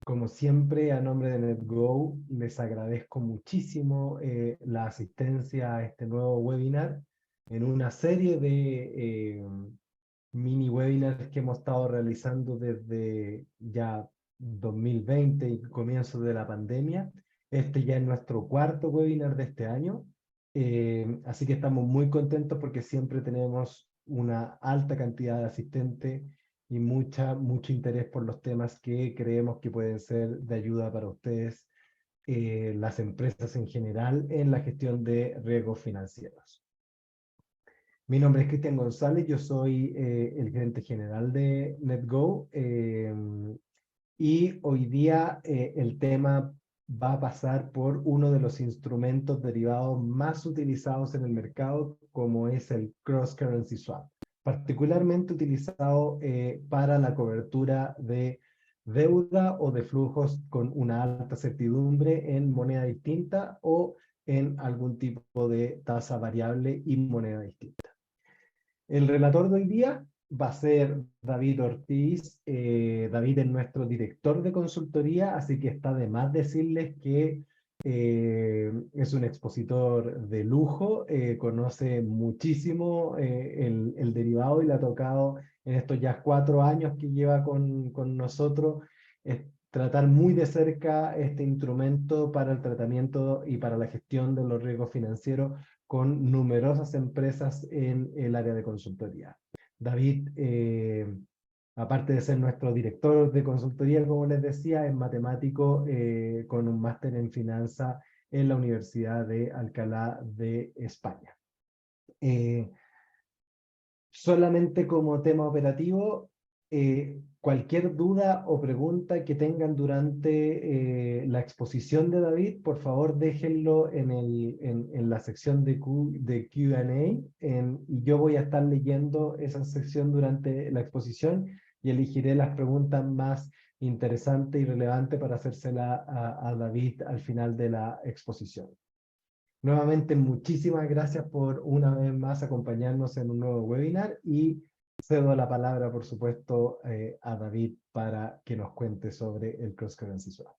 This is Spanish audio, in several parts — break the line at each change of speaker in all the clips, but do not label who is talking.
Como siempre, a nombre de NetGo, les agradezco muchísimo la asistencia a este nuevo webinar en una serie de mini webinars que hemos estado realizando desde ya 2020 y comienzo de la pandemia. Este ya es nuestro cuarto webinar de este año, así que estamos muy contentos porque siempre tenemos una alta cantidad de asistentes y mucho interés por los temas que creemos que pueden ser de ayuda para ustedes, las empresas en general, en la gestión de riesgos financieros. Mi nombre es Cristian González, yo soy el gerente general de NetGo, y hoy día el tema va a pasar por uno de los instrumentos derivados más utilizados en el mercado, como es el Cross Currency Swap, particularmente utilizado para la cobertura de deuda o de flujos con una alta certidumbre en moneda distinta o en algún tipo de tasa variable y moneda distinta. El relator de hoy día va a ser David Ortiz. David es nuestro director de consultoría, así que está de más decirles que es un expositor de lujo, conoce muchísimo el derivado y le ha tocado en estos ya 4 años que lleva con nosotros tratar muy de cerca este instrumento para el tratamiento y para la gestión de los riesgos financieros con numerosas empresas en el área de consultoría. David, aparte de ser nuestro director de consultoría, como les decía, es matemático con un máster en finanzas en la Universidad de Alcalá de España. Solamente como tema operativo, cualquier duda o pregunta que tengan durante la exposición de David, por favor déjenlo en la sección de Q&A, y yo voy a estar leyendo esa sección durante la exposición y elegiré las preguntas más interesantes y relevantes para hacérsela a David al final de la exposición. Nuevamente, muchísimas gracias por una vez más acompañarnos en un nuevo webinar y cedo la palabra, por supuesto, a David para que nos cuente sobre el Cross Currency Swap.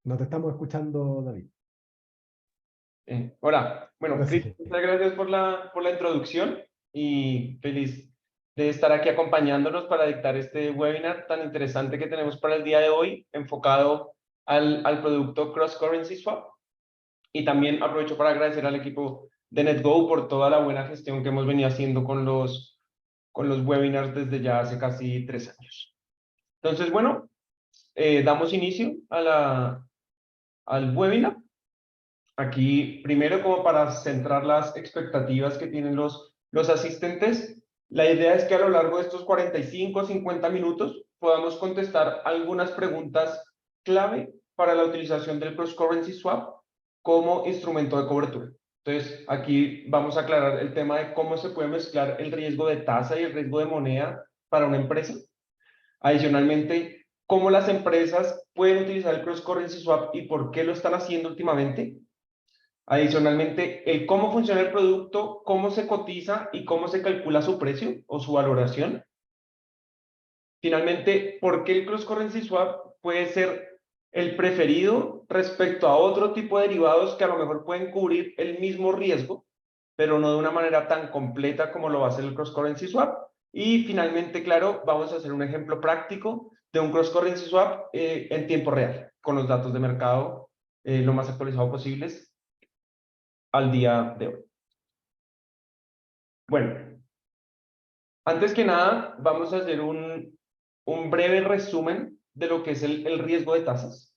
¿No te estamos escuchando, David?
Hola, bueno,
Ahora
Chris,
sí.
muchas gracias por la introducción y feliz de estar aquí acompañándonos para dictar este webinar tan interesante que tenemos para el día de hoy, enfocado al producto Cross Currency Swap. Y también aprovecho para agradecer al equipo de NetGo por toda la buena gestión que hemos venido haciendo con los webinars desde ya hace casi 3 años. Entonces, bueno, damos inicio al webinar. Aquí, primero, como para centrar las expectativas que tienen los asistentes, la idea es que a lo largo de estos 45 o 50 minutos podamos contestar algunas preguntas clave para la utilización del Cross Currency Swap como instrumento de cobertura. Entonces, aquí vamos a aclarar el tema de cómo se puede mezclar el riesgo de tasa y el riesgo de moneda para una empresa. Adicionalmente, cómo las empresas pueden utilizar el Cross Currency Swap y por qué lo están haciendo últimamente. Adicionalmente, el cómo funciona el producto, cómo se cotiza y cómo se calcula su precio o su valoración. Finalmente, ¿por qué el Cross Currency Swap puede ser el preferido respecto a otro tipo de derivados que a lo mejor pueden cubrir el mismo riesgo, pero no de una manera tan completa como lo va a hacer el Cross Currency Swap? Y finalmente, claro, vamos a hacer un ejemplo práctico de un Cross Currency Swap en tiempo real, con los datos de mercado lo más actualizados posibles al día de hoy. Bueno, antes que nada, vamos a hacer un breve resumen de lo que es el riesgo de tasas.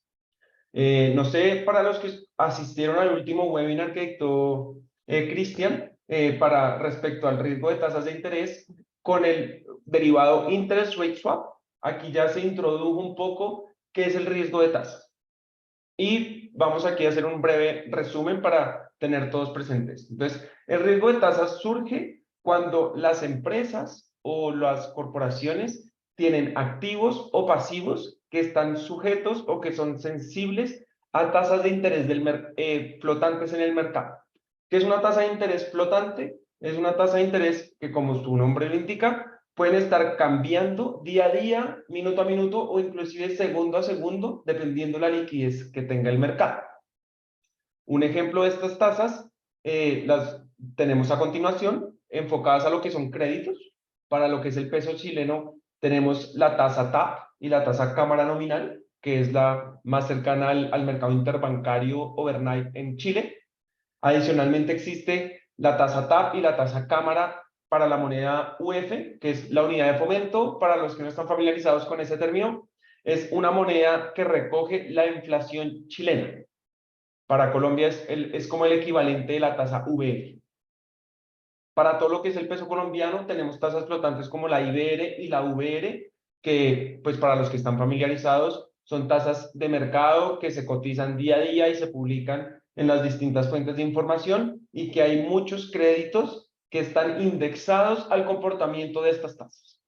No sé, para los que asistieron al último webinar que dictó Cristian, para respecto al riesgo de tasas de interés, con el derivado Interest Rate Swap, aquí ya se introdujo un poco qué es el riesgo de tasas. Y vamos aquí a hacer un breve resumen para tener todos presentes. Entonces, el riesgo de tasas surge cuando las empresas o las corporaciones tienen activos o pasivos que están sujetos o que son sensibles a tasas de interés flotantes en el mercado. ¿Qué es una tasa de interés flotante? Es una tasa de interés que, como su nombre lo indica, pueden estar cambiando día a día, minuto a minuto o inclusive segundo a segundo, dependiendo la liquidez que tenga el mercado. Un ejemplo de estas tasas las tenemos a continuación, enfocadas a lo que son créditos. Para lo que es el peso chileno, tenemos la tasa TAP y la tasa cámara nominal, que es la más cercana al mercado interbancario overnight en Chile. Adicionalmente existe la tasa TAP y la tasa cámara para la moneda UF, que es la unidad de fomento. Para los que no están familiarizados con ese término, es una moneda que recoge la inflación chilena. Para Colombia es como el equivalente de la tasa VF. Para todo lo que es el peso colombiano, tenemos tasas flotantes como la IBR y la VR, que pues para los que están familiarizados, son tasas de mercado que se cotizan día a día y se publican en las distintas fuentes de información, y que hay muchos créditos que están indexados al comportamiento de estas tasas.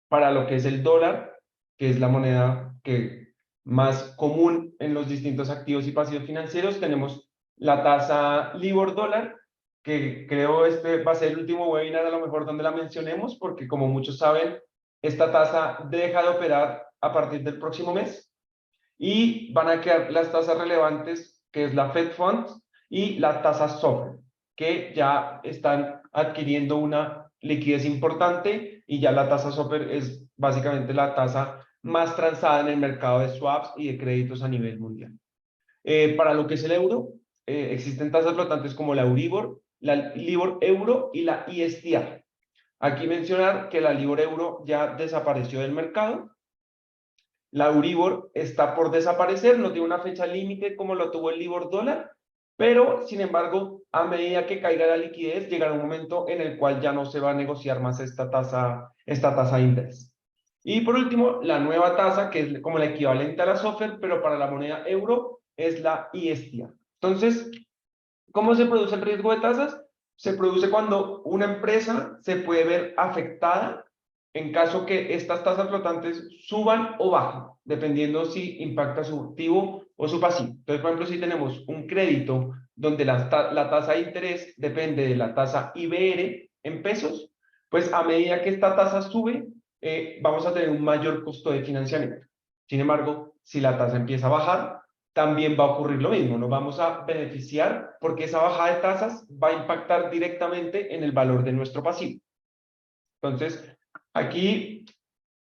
Para lo que es el dólar, que es la moneda que más común en los distintos activos y pasivos financieros, tenemos la tasa Libor dólar, que creo este va a ser el último webinar a lo mejor donde la mencionemos, porque como muchos saben, esta tasa deja de operar a partir del próximo mes y van a quedar las tasas relevantes, que es la Fed Funds y la tasa SOFR, que ya están adquiriendo una liquidez importante, y ya la tasa SOFR es básicamente la tasa más transada en el mercado de swaps y de créditos a nivel mundial. Para lo que es el euro, existen tasas flotantes como la Euribor, la Libor Euro y la ISTR. Aquí mencionar que la Libor Euro ya desapareció del mercado. La Euribor está por desaparecer, no tiene una fecha límite como lo tuvo el Libor dólar, pero sin embargo, a medida que caiga la liquidez, llegará un momento en el cual ya no se va a negociar más esta tasa de interés. Y por último, la nueva tasa, que es como la equivalente a la SOFR, pero para la moneda euro, es la ISTR. Entonces, ¿cómo se produce el riesgo de tasas? Se produce cuando una empresa se puede ver afectada en caso que estas tasas flotantes suban o bajen, dependiendo si impacta su activo o su pasivo. Entonces, por ejemplo, si tenemos un crédito donde la tasa de interés depende de la tasa IBR en pesos, pues a medida que esta tasa sube, vamos a tener un mayor costo de financiamiento. Sin embargo, si la tasa empieza a bajar, también va a ocurrir lo mismo, nos vamos a beneficiar porque esa bajada de tasas va a impactar directamente en el valor de nuestro pasivo. Entonces, aquí,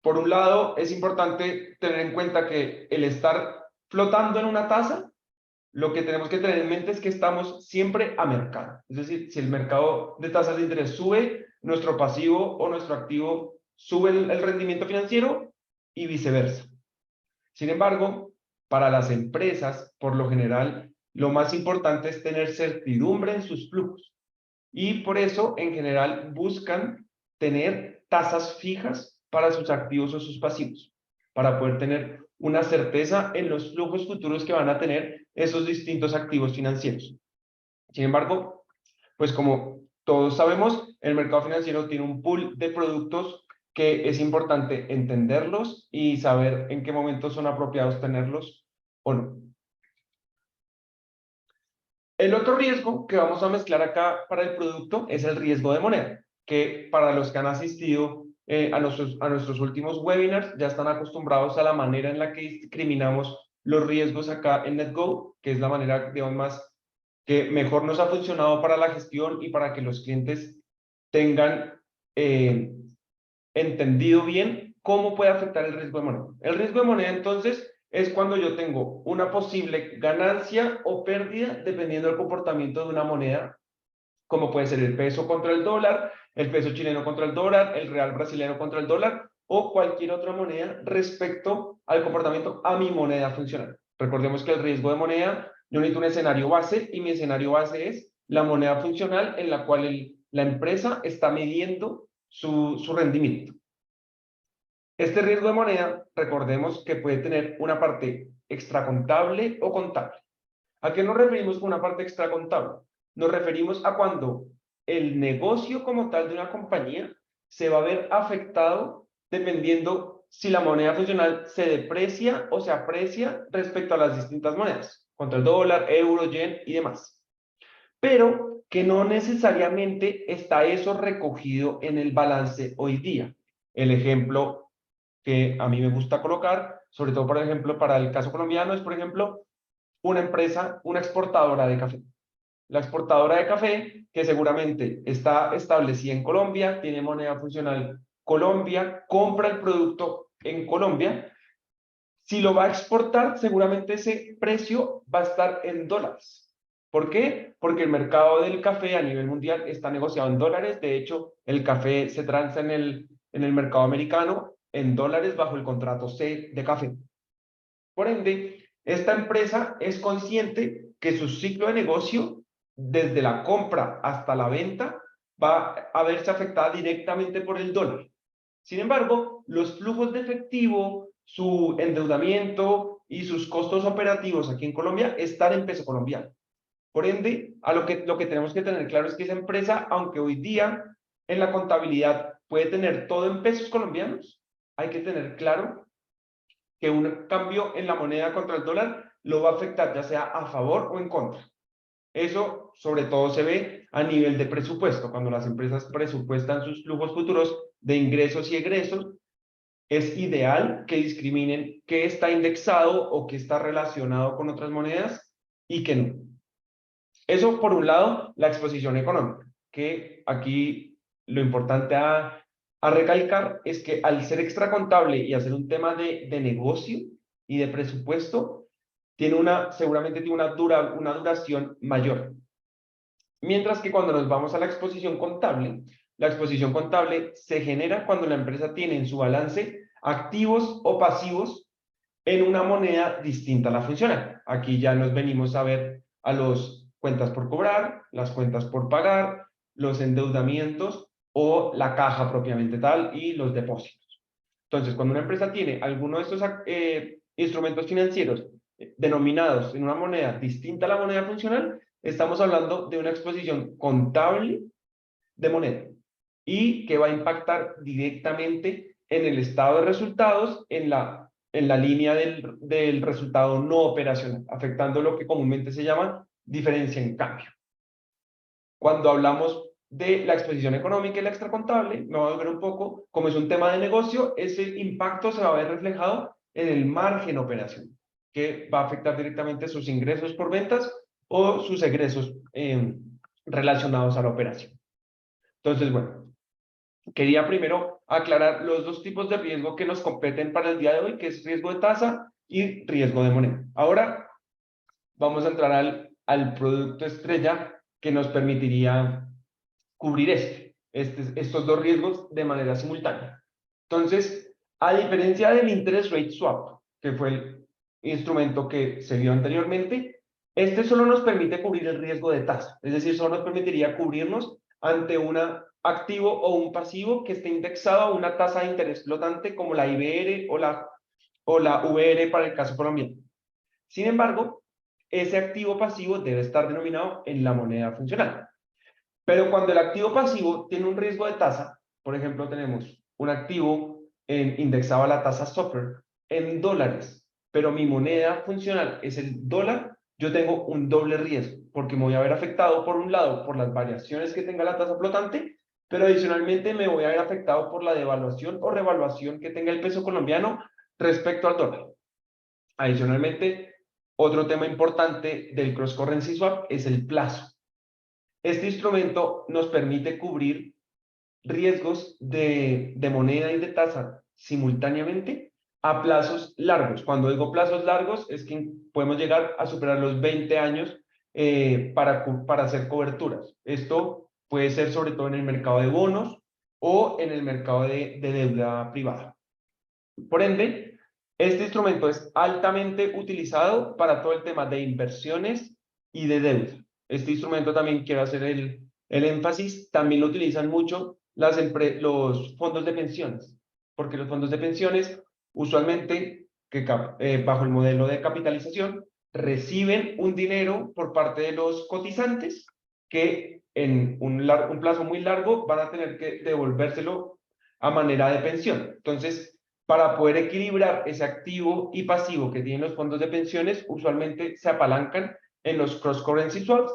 por un lado, es importante tener en cuenta que el estar flotando en una tasa, lo que tenemos que tener en mente es que estamos siempre a mercado. Es decir, si el mercado de tasas de interés sube, nuestro pasivo o nuestro activo sube el rendimiento financiero y viceversa. Sin embargo, para las empresas, por lo general, lo más importante es tener certidumbre en sus flujos. Y por eso, en general, buscan tener tasas fijas para sus activos o sus pasivos, para poder tener una certeza en los flujos futuros que van a tener esos distintos activos financieros. Sin embargo, pues como todos sabemos, el mercado financiero tiene un pool de productos que es importante entenderlos y saber en qué momentos son apropiados tenerlos o no. El otro riesgo que vamos a mezclar acá para el producto es el riesgo de moneda, que para los que han asistido a nuestros últimos webinars ya están acostumbrados a la manera en la que discriminamos los riesgos acá en NetGo, que es la manera, digamos, más que mejor nos ha funcionado para la gestión y para que los clientes tengan entendido bien cómo puede afectar el riesgo de moneda. El riesgo de moneda, entonces, es cuando yo tengo una posible ganancia o pérdida dependiendo del comportamiento de una moneda, como puede ser el peso contra el dólar, el peso chileno contra el dólar, el real brasileño contra el dólar o cualquier otra moneda respecto al comportamiento a mi moneda funcional. Recordemos que el riesgo de moneda, yo necesito un escenario base, y mi escenario base es la moneda funcional en la cual la empresa está midiendo su rendimiento. Este riesgo de moneda, recordemos que puede tener una parte extracontable o contable. ¿A qué nos referimos con una parte extracontable? Nos referimos a cuando el negocio como tal de una compañía se va a ver afectado dependiendo si la moneda funcional se deprecia o se aprecia respecto a las distintas monedas, contra el dólar, euro, yen y demás. pero que no necesariamente está eso recogido en el balance hoy día. El ejemplo que a mí me gusta colocar, sobre todo, por ejemplo, para el caso colombiano, es, por ejemplo, una empresa, una exportadora de café. La exportadora de café, que seguramente está establecida en Colombia, tiene moneda funcional Colombia, compra el producto en Colombia. Si lo va a exportar, seguramente ese precio va a estar en dólares. ¿Por qué? Porque el mercado del café a nivel mundial está negociado en dólares. De hecho, el café se transa en el mercado americano en dólares bajo el contrato C de café. Por ende, esta empresa es consciente que su ciclo de negocio, desde la compra hasta la venta, va a verse afectada directamente por el dólar. Sin embargo, los flujos de efectivo, su endeudamiento y sus costos operativos aquí en Colombia están en peso colombiano. Por ende, lo que tenemos que tener claro es que esa empresa, aunque hoy día en la contabilidad puede tener todo en pesos colombianos, hay que tener claro que un cambio en la moneda contra el dólar lo va a afectar ya sea a favor o en contra. Eso sobre todo se ve a nivel de presupuesto. Cuando las empresas presupuestan sus flujos futuros de ingresos y egresos, es ideal que discriminen qué está indexado o qué está relacionado con otras monedas y qué no. Eso por un lado, la exposición económica, que aquí lo importante a recalcar es que al ser extracontable y hacer un tema de negocio y de presupuesto, seguramente tiene una duración mayor. Mientras que cuando nos vamos a la exposición contable se genera cuando la empresa tiene en su balance activos o pasivos en una moneda distinta a la funcional. Aquí ya nos venimos a ver a los cuentas por cobrar, las cuentas por pagar, los endeudamientos o la caja propiamente tal y los depósitos. Entonces, cuando una empresa tiene alguno de estos instrumentos financieros denominados en una moneda distinta a la moneda funcional, estamos hablando de una exposición contable de moneda y que va a impactar directamente en el estado de resultados, en la línea del resultado no operacional, afectando lo que comúnmente se llama diferencia en cambio. Cuando hablamos de la exposición económica y la extracontable, me voy a ver un poco, como es un tema de negocio, ese impacto se va a ver reflejado en el margen operacional, que va a afectar directamente sus ingresos por ventas o sus egresos relacionados a la operación. Entonces, bueno, quería primero aclarar los dos tipos de riesgo que nos competen para el día de hoy, que es riesgo de tasa y riesgo de moneda. Ahora vamos a entrar al producto estrella que nos permitiría cubrir estos dos riesgos de manera simultánea. Entonces, a diferencia del interest rate swap, que fue el instrumento que se vio anteriormente, este solo nos permite cubrir el riesgo de tasa, es decir, solo nos permitiría cubrirnos ante un activo o un pasivo que esté indexado a una tasa de interés flotante como la IBR o la VR para el caso colombiano. Sin embargo, ese activo pasivo debe estar denominado en la moneda funcional. Pero cuando el activo pasivo tiene un riesgo de tasa, por ejemplo, tenemos un activo indexado a la tasa SOFR en dólares, pero mi moneda funcional es el dólar, yo tengo un doble riesgo, porque me voy a ver afectado por un lado por las variaciones que tenga la tasa flotante, pero adicionalmente me voy a ver afectado por la devaluación o revaluación que tenga el peso colombiano respecto al dólar. Adicionalmente, otro tema importante del cross currency swap es el plazo. Este instrumento nos permite cubrir riesgos de moneda y de tasa simultáneamente a plazos largos. Cuando digo plazos largos es que podemos llegar a superar los 20 años para hacer coberturas. Esto puede ser sobre todo en el mercado de bonos o en el mercado de deuda privada. Por ende, este instrumento es altamente utilizado para todo el tema de inversiones y de deuda. Este instrumento también quiero hacer el énfasis, también lo utilizan mucho los fondos de pensiones, porque los fondos de pensiones usualmente, bajo el modelo de capitalización, reciben un dinero por parte de los cotizantes que en un plazo muy largo van a tener que devolvérselo a manera de pensión. Entonces, para poder equilibrar ese activo y pasivo que tienen los fondos de pensiones, usualmente se apalancan en los cross-currency swaps,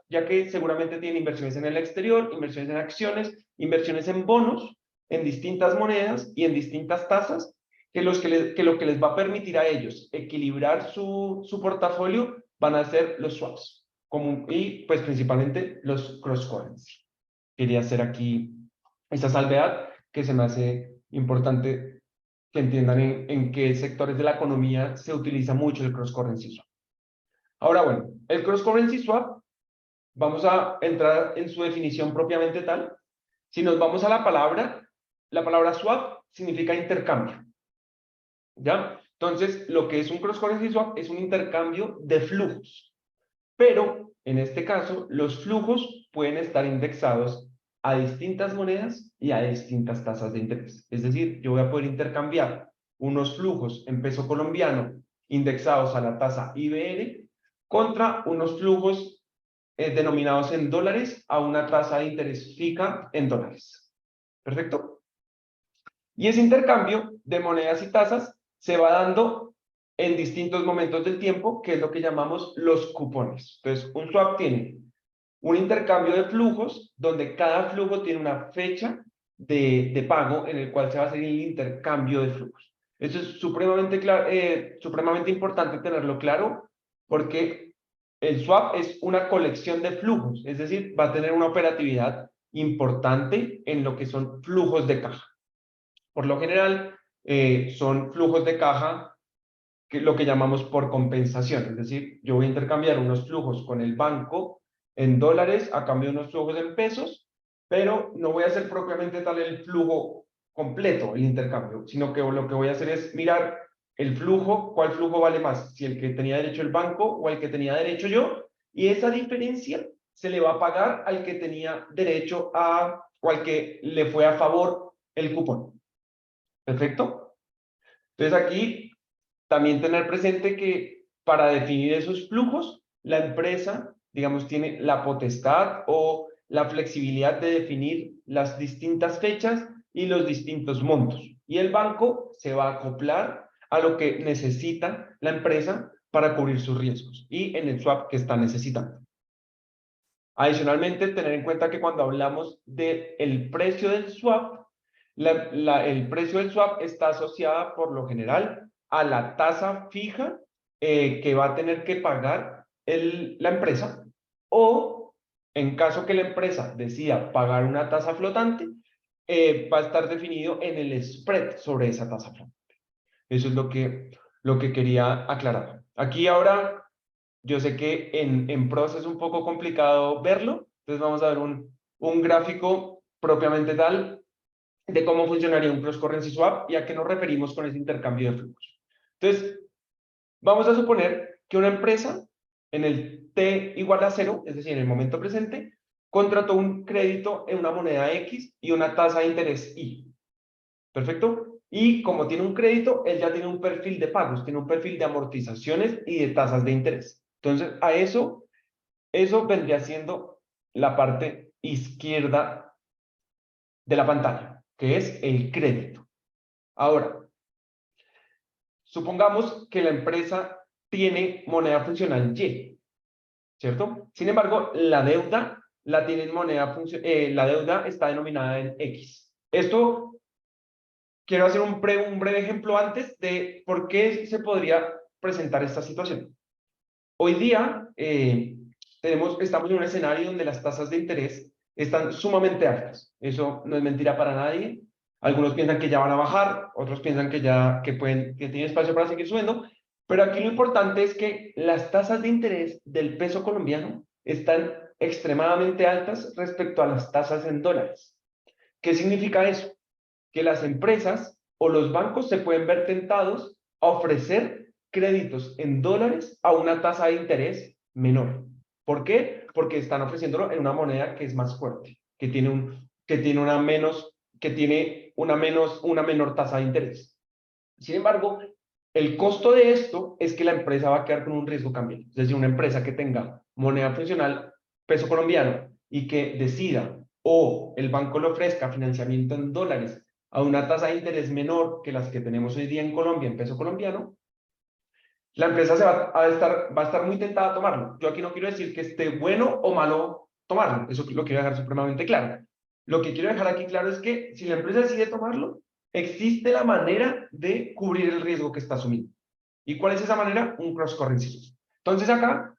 ya que seguramente tienen inversiones en el exterior, inversiones en acciones, inversiones en bonos, en distintas monedas y en distintas tasas, que lo que les va a permitir a ellos equilibrar su portafolio van a ser los swaps, y pues principalmente los cross-currency. Quería hacer aquí esta salvedad que se me hace importante que entiendan en qué sectores de la economía se utiliza mucho el cross-currency swap. Ahora, bueno, el cross-currency swap, vamos a entrar en su definición propiamente tal. Si nos vamos a la palabra swap significa intercambio, ¿ya? Entonces, lo que es un cross-currency swap es un intercambio de flujos, pero en este caso, los flujos pueden estar indexados a distintas monedas y a distintas tasas de interés. Es decir, yo voy a poder intercambiar unos flujos en peso colombiano indexados a la tasa IBR contra unos flujos denominados en dólares a una tasa de interés fija en dólares. ¿Perfecto? Y ese intercambio de monedas y tasas se va dando en distintos momentos del tiempo, que es lo que llamamos los cupones. Entonces, un swap tiene un intercambio de flujos, donde cada flujo tiene una fecha de pago en el cual se va a hacer el intercambio de flujos. Eso es supremamente importante tenerlo claro, porque el swap es una colección de flujos, es decir, va a tener una operatividad importante en lo que son flujos de caja. Por lo general, son flujos de caja lo que llamamos por compensación, es decir, yo voy a intercambiar unos flujos con el banco en dólares a cambio de unos flujos en pesos, pero no voy a hacer propiamente tal el flujo completo, el intercambio, sino que lo que voy a hacer es mirar el flujo, cuál flujo vale más, si el que tenía derecho el banco o el que tenía derecho yo, y esa diferencia se le va a pagar al que tenía derecho o al que le fue a favor el cupón. ¿Perfecto? Entonces aquí también tener presente que para definir esos flujos, la empresa, digamos, tiene la potestad o la flexibilidad de definir las distintas fechas y los distintos montos. Y el banco se va a acoplar a lo que necesita la empresa para cubrir sus riesgos y en el swap que está necesitando. Adicionalmente, tener en cuenta que cuando hablamos del precio del swap, el precio del swap está asociada por lo general a la tasa fija que va a tener que pagar la empresa, o en caso que la empresa decida pagar una tasa flotante, va a estar definido en el spread sobre esa tasa flotante. Eso es lo que quería aclarar. Aquí ahora, yo sé que en PROS es un poco complicado verlo, entonces vamos a ver un gráfico propiamente tal de cómo funcionaría un cross-currency swap y a qué nos referimos con ese intercambio de flujos. Entonces, vamos a suponer que una empresa en el T igual a 0, es decir, en el momento presente, contrató un crédito en una moneda X y una tasa de interés Y. ¿Perfecto? Y como tiene un crédito, él ya tiene un perfil de pagos, tiene un perfil de amortizaciones y de tasas de interés. Entonces, eso vendría siendo la parte izquierda de la pantalla, que es el crédito. Ahora, supongamos que la empresa tiene moneda funcional Y, ¿cierto? Sin embargo, la deuda la tiene en la deuda está denominada en X. Esto, quiero hacer un breve ejemplo antes de por qué se podría presentar esta situación. Hoy día estamos en un escenario donde las tasas de interés están sumamente altas. Eso no es mentira para nadie. Algunos piensan que ya van a bajar, otros piensan que tienen espacio para seguir subiendo. Pero aquí lo importante es que las tasas de interés del peso colombiano están extremadamente altas respecto a las tasas en dólares. ¿Qué significa eso? Que las empresas o los bancos se pueden ver tentados a ofrecer créditos en dólares a una tasa de interés menor. ¿Por qué? Porque están ofreciéndolo en una moneda que es más fuerte, que tiene una menor tasa de interés. Sin embargo, el costo de esto es que la empresa va a quedar con un riesgo cambiario. Es decir, una empresa que tenga moneda funcional, peso colombiano, y que decida o el banco le ofrezca financiamiento en dólares a una tasa de interés menor que las que tenemos hoy día en Colombia en peso colombiano, la empresa va a estar muy tentada a tomarlo. Yo aquí no quiero decir que esté bueno o malo tomarlo, eso lo quiero dejar supremamente claro. Lo que quiero dejar aquí claro es que si la empresa decide tomarlo, existe la manera de cubrir el riesgo que está asumiendo. ¿Y cuál es esa manera? Un cross-currency swap. Entonces acá,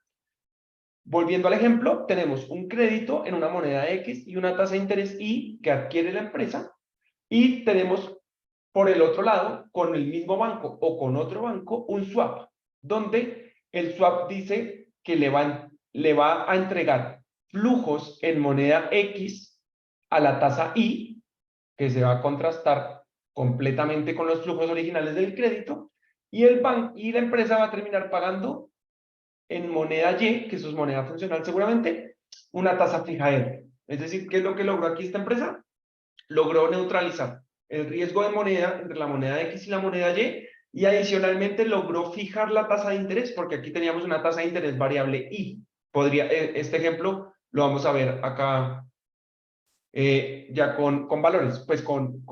volviendo al ejemplo, tenemos un crédito en una moneda X y una tasa de interés Y que adquiere la empresa, y tenemos por el otro lado, con el mismo banco o con otro banco, un swap, donde el swap dice que le va a entregar flujos en moneda X a la tasa Y, que se va a contrastar completamente con los flujos originales del crédito, y el banco y la empresa va a terminar pagando en moneda Y, que eso es moneda funcional seguramente, una tasa fija R. Es decir, ¿qué es lo que logró aquí esta empresa? Logró neutralizar el riesgo de moneda entre la moneda X y la moneda y adicionalmente logró fijar la tasa de interés, porque aquí teníamos una tasa de interés variable Y. Este ejemplo lo vamos a ver acá ya con valores, pues con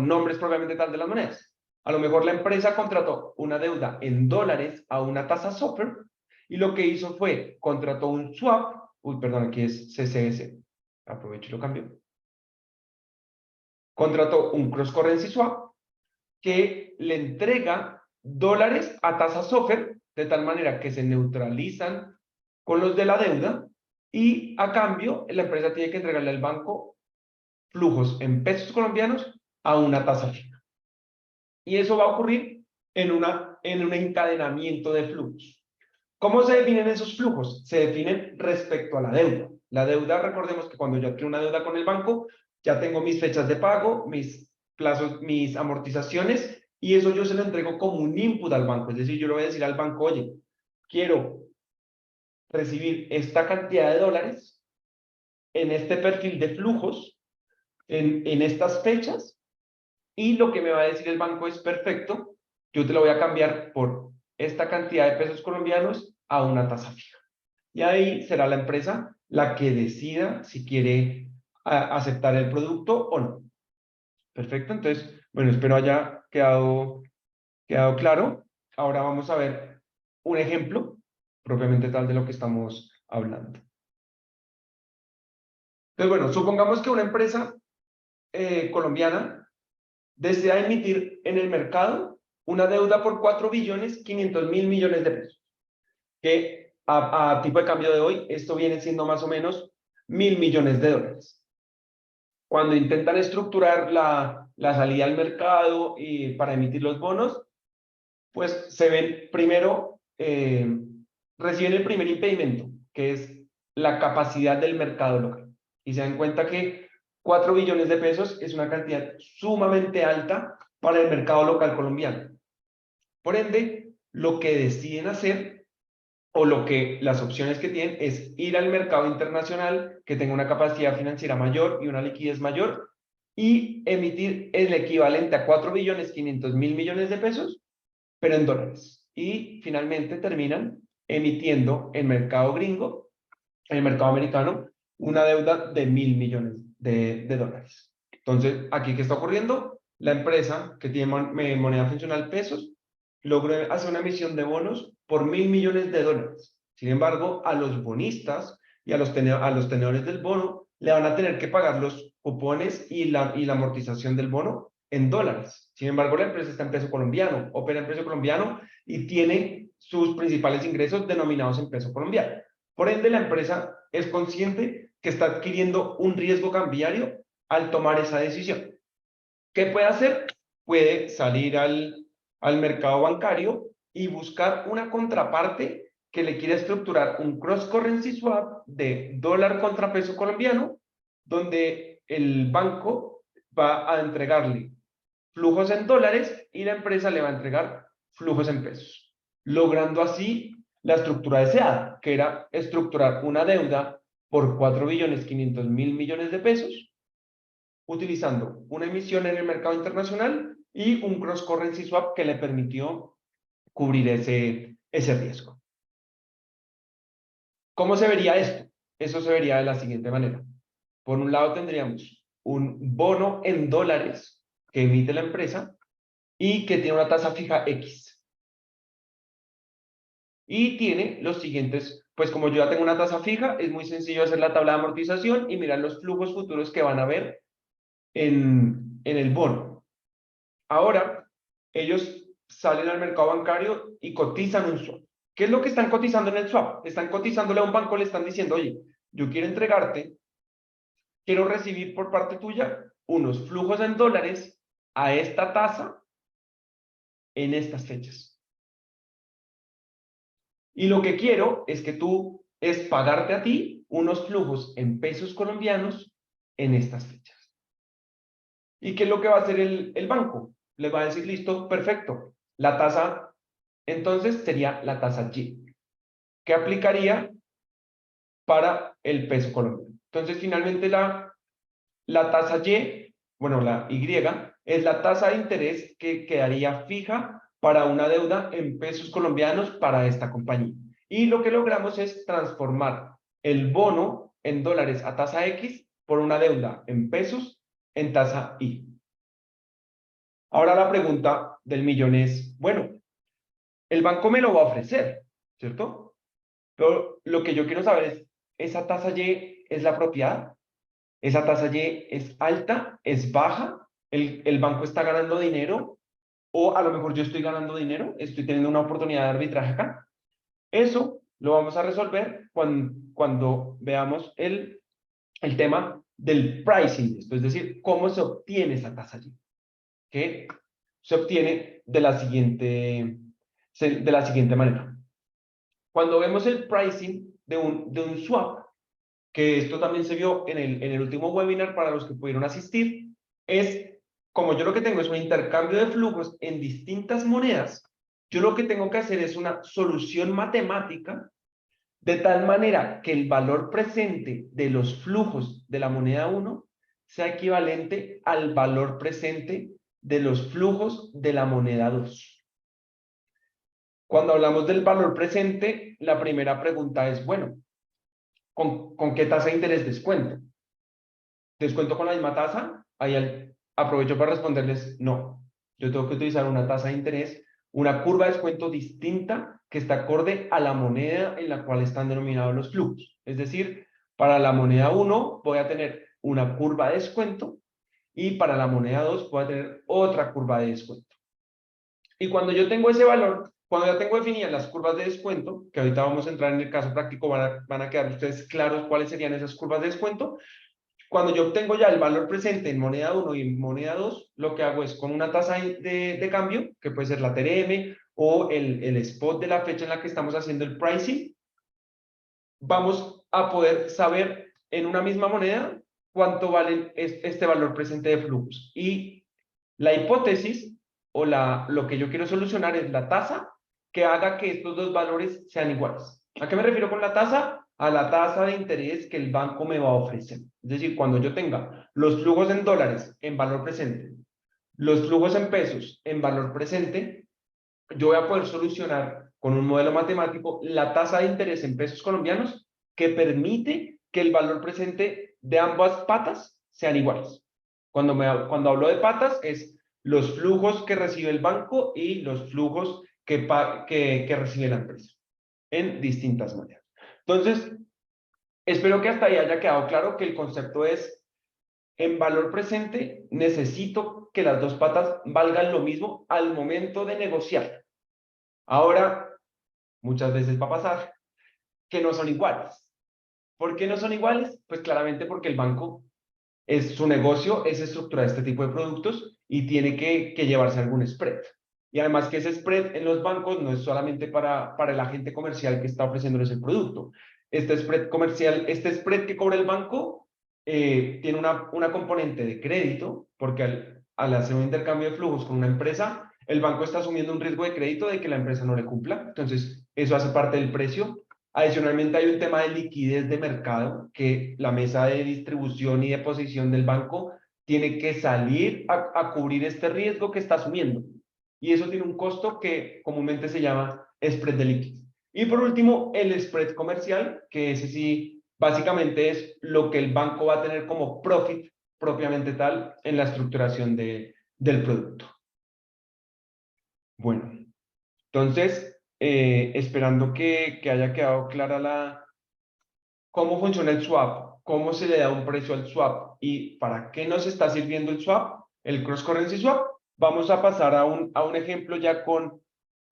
nombres propiamente tal de las monedas. A lo mejor la empresa contrató una deuda en dólares a una tasa SOFR y lo que hizo fue contrató un swap, perdón, aquí es CCS, aprovecho y lo cambio. Contrató un cross-currency swap que le entrega dólares a tasa SOFR de tal manera que se neutralizan con los de la deuda y a cambio la empresa tiene que entregarle al banco flujos en pesos colombianos a una tasa fija. Y eso va a ocurrir en un encadenamiento de flujos. ¿Cómo se definen esos flujos? Se definen respecto a la deuda. La deuda, recordemos que cuando yo adquiero una deuda con el banco, ya tengo mis fechas de pago, mis plazos, mis amortizaciones, y eso yo se lo entrego como un input al banco. Es decir, yo le voy a decir al banco, oye, quiero recibir esta cantidad de dólares en este perfil de flujos, en estas fechas, y lo que me va a decir el banco es perfecto, yo te lo voy a cambiar por esta cantidad de pesos colombianos a una tasa fija. Y ahí será la empresa la que decida si quiere aceptar el producto o no. Perfecto, entonces, bueno, espero haya quedado claro. Ahora vamos a ver un ejemplo propiamente tal de lo que estamos hablando. Entonces, bueno, supongamos que una empresa colombiana desea emitir en el mercado una deuda por 4.500.000.000.000 de pesos, que a tipo de cambio de hoy, esto viene siendo más o menos 1.000.000.000 de dólares. Cuando intentan estructurar la salida al mercado y para emitir los bonos, pues se ven primero, reciben el primer impedimento, que es la capacidad del mercado local. Y se dan cuenta que 4 billones de pesos es una cantidad sumamente alta para el mercado local colombiano. Por ende, lo que deciden hacer o las opciones que tienen es ir al mercado internacional que tenga una capacidad financiera mayor y una liquidez mayor y emitir el equivalente a 4.500.000.000 de pesos, pero en dólares. Y finalmente terminan emitiendo en mercado gringo, en el mercado americano, una deuda de 1.000.000.000 de dólares. Entonces, ¿aquí qué está ocurriendo? La empresa que tiene moneda funcional pesos logró hacer una emisión de bonos por 1.000.000.000 de dólares. Sin embargo, a los bonistas y a los tenedores del bono le van a tener que pagar los cupones y la amortización del bono en dólares. Sin embargo, la empresa está en peso colombiano, opera en peso colombiano y tiene sus principales ingresos denominados en peso colombiano. Por ende, la empresa es consciente que está adquiriendo un riesgo cambiario al tomar esa decisión. ¿Qué puede hacer? Puede salir al mercado bancario y buscar una contraparte que le quiera estructurar un cross-currency swap de dólar contra peso colombiano, donde el banco va a entregarle flujos en dólares y la empresa le va a entregar flujos en pesos, logrando así la estructura deseada, que era estructurar una deuda por 4.500.000.000 de pesos, utilizando una emisión en el mercado internacional y un cross-currency swap que le permitió cubrir ese riesgo. ¿Cómo se vería esto? Eso se vería de la siguiente manera. Por un lado tendríamos un bono en dólares que emite la empresa y que tiene una tasa fija X. y tiene los siguientes, pues como yo ya tengo una tasa fija, es muy sencillo hacer la tabla de amortización y mirar los flujos futuros que van a haber en el bono. Ahora, ellos salen al mercado bancario y cotizan un swap. ¿Qué es lo que están cotizando en el swap? Están cotizándole a un banco, le están diciendo, oye, yo quiero entregarte, quiero recibir por parte tuya unos flujos en dólares a esta tasa en estas fechas. Y lo que quiero es que tú es pagarte a ti unos flujos en pesos colombianos en estas fechas. ¿Y qué es lo que va a hacer el banco? Le va a decir, listo, perfecto. La tasa, entonces, sería la tasa Y, que aplicaría para el peso colombiano. Entonces, finalmente, la tasa Y, bueno, la Y, es la tasa de interés que quedaría fija para una deuda en pesos colombianos para esta compañía. Y lo que logramos es transformar el bono en dólares a tasa X por una deuda en pesos en tasa Y. Ahora la pregunta del millón es, bueno, el banco me lo va a ofrecer, ¿cierto? Pero lo que yo quiero saber es, ¿esa tasa Y es la apropiada? ¿Esa tasa Y es alta? ¿Es baja? ¿El banco está ganando dinero? ¿O a lo mejor yo estoy ganando dinero? ¿Estoy teniendo una oportunidad de arbitraje acá? Eso lo vamos a resolver cuando veamos el tema del pricing, esto es decir, cómo se obtiene esa tasa Y, que se obtiene de la siguiente manera. Cuando vemos el pricing de un swap, que esto también se vio en el último webinar para los que pudieron asistir, es como yo lo que tengo es un intercambio de flujos en distintas monedas, yo lo que tengo que hacer es una solución matemática de tal manera que el valor presente de los flujos de la moneda 1 sea equivalente al valor presente de los flujos de la moneda 2. Cuando hablamos del valor presente, la primera pregunta es, bueno, ¿con qué tasa de interés descuento? ¿Descuento con la misma tasa? Aprovecho para responderles, no. Yo tengo que utilizar una tasa de interés, una curva de descuento distinta que está acorde a la moneda en la cual están denominados los flujos. Es decir, para la moneda 1 voy a tener una curva de descuento y para la moneda 2 voy a tener otra curva de descuento. Y cuando yo tengo ese valor, cuando ya tengo definidas las curvas de descuento, que ahorita vamos a entrar en el caso práctico, van a quedar ustedes claros cuáles serían esas curvas de descuento. Cuando yo obtengo ya el valor presente en moneda 1 y en moneda 2, lo que hago es con una tasa de cambio, que puede ser la TRM o el spot de la fecha en la que estamos haciendo el pricing, vamos a poder saber en una misma moneda cuánto vale este valor presente de flujos. Y la hipótesis o lo que yo quiero solucionar es la tasa que haga que estos dos valores sean iguales. ¿A qué me refiero con la tasa? A la tasa de interés que el banco me va a ofrecer. Es decir, cuando yo tenga los flujos en dólares en valor presente, los flujos en pesos en valor presente, yo voy a poder solucionar con un modelo matemático la tasa de interés en pesos colombianos que permite que el valor presente de ambas patas sean iguales. Cuando hablo de patas es los flujos que recibe el banco y los flujos que recibe la empresa en distintas maneras. Entonces, espero que hasta ahí haya quedado claro que el concepto es, en valor presente, necesito que las dos patas valgan lo mismo al momento de negociar. Ahora, muchas veces va a pasar que no son iguales. ¿Por qué no son iguales? Pues claramente porque el banco su negocio es estructurar este tipo de productos y tiene que llevarse algún spread. Y además que ese spread en los bancos no es solamente para el agente comercial que está ofreciéndoles el producto. Este spread comercial, este spread que cobra el banco tiene una componente de crédito, porque al hacer un intercambio de flujos con una empresa, el banco está asumiendo un riesgo de crédito de que la empresa no le cumpla. Entonces, eso hace parte del precio. Adicionalmente hay un tema de liquidez de mercado que la mesa de distribución y de posición del banco tiene que salir a cubrir este riesgo que está asumiendo. Y eso tiene un costo que comúnmente se llama spread de liquidez. Y por último, el spread comercial, que ese sí, básicamente es lo que el banco va a tener como profit propiamente tal en la estructuración del producto. Bueno, entonces, esperando que haya quedado clara cómo funciona el swap, cómo se le da un precio al swap y para qué nos está sirviendo el swap, el cross currency swap. Vamos a pasar a un ejemplo ya con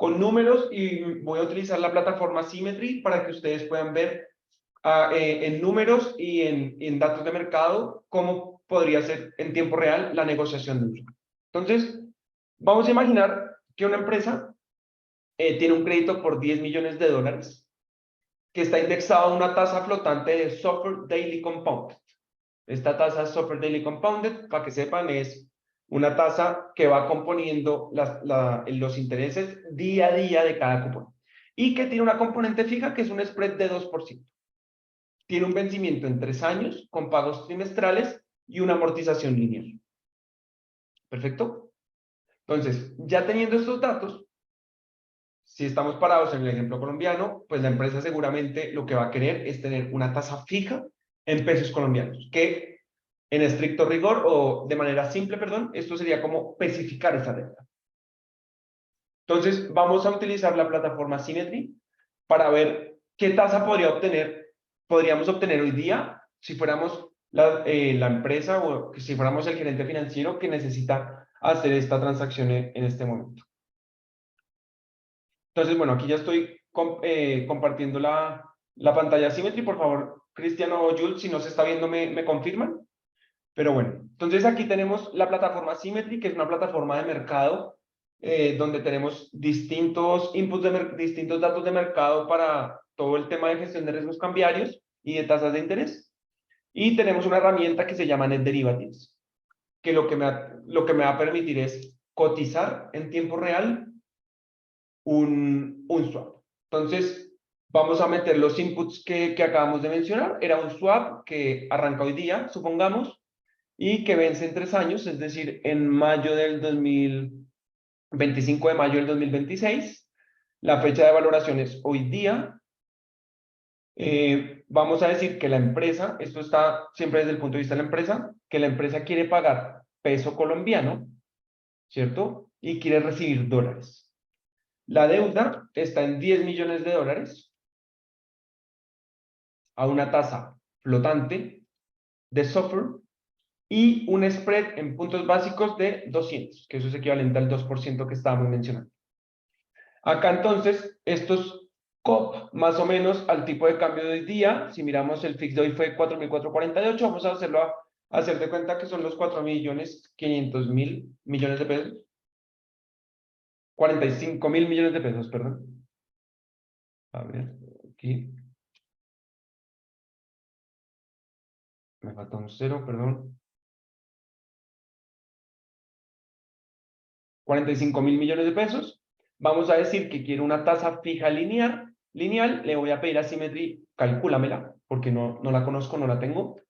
números y voy a utilizar la plataforma Symmetry para que ustedes puedan ver en números y en datos de mercado cómo podría ser en tiempo real la negociación de un swap. Entonces, vamos a imaginar que una empresa tiene un crédito por $10 millones que está indexado a una tasa flotante de SOFR Daily Compounded. Esta tasa SOFR Daily Compounded, para que sepan, es una tasa que va componiendo los intereses día a día de cada cupón y que tiene una componente fija que es un spread de 2%. Tiene un vencimiento en 3 años con pagos trimestrales y una amortización lineal. ¿Perfecto? Entonces, ya teniendo estos datos, si estamos parados en el ejemplo colombiano, pues la empresa seguramente lo que va a querer es tener una tasa fija en pesos colombianos, que en estricto rigor o de manera simple, perdón, esto sería como especificar esa deuda. Entonces, vamos a utilizar la plataforma Symmetry para ver qué tasa podríamos obtener hoy día si fuéramos la empresa o si fuéramos el gerente financiero que necesita hacer esta transacción en este momento. Entonces, bueno, aquí ya estoy compartiendo la pantalla Symmetry. Por favor, Cristiano o Jules, si no se está viendo, me confirman. Pero bueno, entonces aquí tenemos la plataforma Symmetry, que es una plataforma de mercado donde tenemos distintos inputs, distintos datos de mercado para todo el tema de gestión de riesgos cambiarios y de tasas de interés. Y tenemos una herramienta que se llama Net Derivatives, que lo que me va a permitir es cotizar en tiempo real un swap. Entonces, vamos a meter los inputs que acabamos de mencionar. Era un swap que arranca hoy día, supongamos, y que vence en 3 años, es decir, en mayo del 25 de mayo del 2026. La fecha de valoración es hoy día. Vamos a decir que la empresa, esto está siempre desde el punto de vista de la empresa, que la empresa quiere pagar peso colombiano, ¿cierto? Y quiere recibir dólares. La deuda está en $10 millones a una tasa flotante de SOFR y un spread en puntos básicos de 200, que eso es equivalente al 2% que estábamos mencionando. Acá entonces, estos COP más o menos al tipo de cambio de hoy día, si miramos el fix de hoy fue 4.448, vamos a hacer de cuenta que son los 4.500.000 millones de pesos. 45.000 millones de pesos, perdón. A ver, aquí. Me falta un cero, perdón. 45.000 millones de pesos. Vamos a decir que quiero una tasa fija lineal. Le voy a pedir a Symmetry, calcúlamela, porque no la conozco, no la tengo.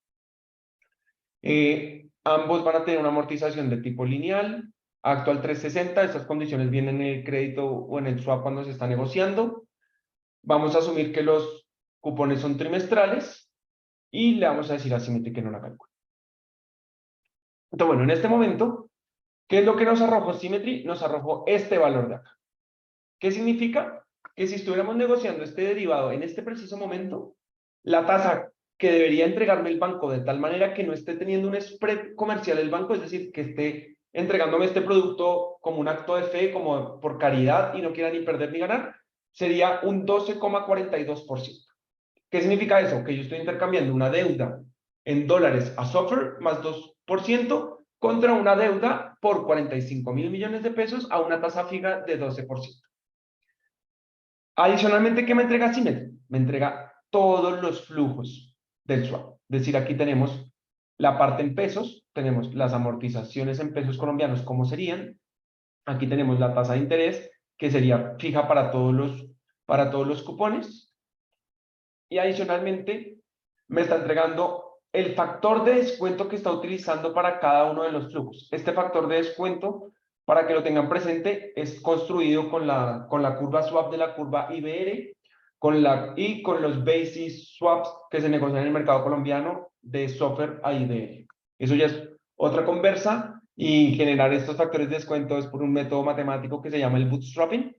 Ambos van a tener una amortización de tipo lineal, actual 360. Estas condiciones vienen en el crédito o en el swap cuando se está negociando. Vamos a asumir que los cupones son trimestrales y le vamos a decir a Symmetry que no la calcule. Entonces, bueno, en este momento, ¿qué es lo que nos arrojó Symmetry? Nos arrojó este valor de acá. ¿Qué significa? Que si estuviéramos negociando este derivado en este preciso momento, la tasa que debería entregarme el banco de tal manera que no esté teniendo un spread comercial el banco, es decir, que esté entregándome este producto como un acto de fe, como por caridad y no quiera ni perder ni ganar, sería un 12,42%. ¿Qué significa eso? Que yo estoy intercambiando una deuda en dólares a SOFR más 2% contra una deuda por 45.000 millones de pesos a una tasa fija de 12%. Adicionalmente, ¿qué me entrega Symmetry? Me entrega todos los flujos del swap. Es decir, aquí tenemos la parte en pesos, tenemos las amortizaciones en pesos colombianos, ¿cómo serían? Aquí tenemos la tasa de interés, que sería fija para todos los cupones. Y adicionalmente, me está entregando el factor de descuento que está utilizando para cada uno de los flujos. Este factor de descuento, para que lo tengan presente, es construido con la curva swap de la curva IBR y con los basis swaps que se negocian en el mercado colombiano de SOFR a IBR. Eso ya es otra conversa y generar estos factores de descuento es por un método matemático que se llama el bootstrapping,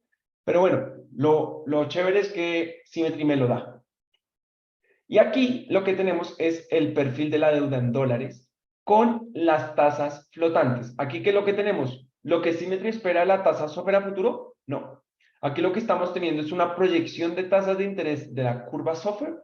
Pero bueno, lo chévere es que Symmetry me lo da. Y aquí lo que tenemos es el perfil de la deuda en dólares con las tasas flotantes. Aquí, ¿qué es lo que tenemos? ¿Lo que Symmetry espera la tasa SOFR a futuro? No. Aquí lo que estamos teniendo es una proyección de tasas de interés de la curva SOFR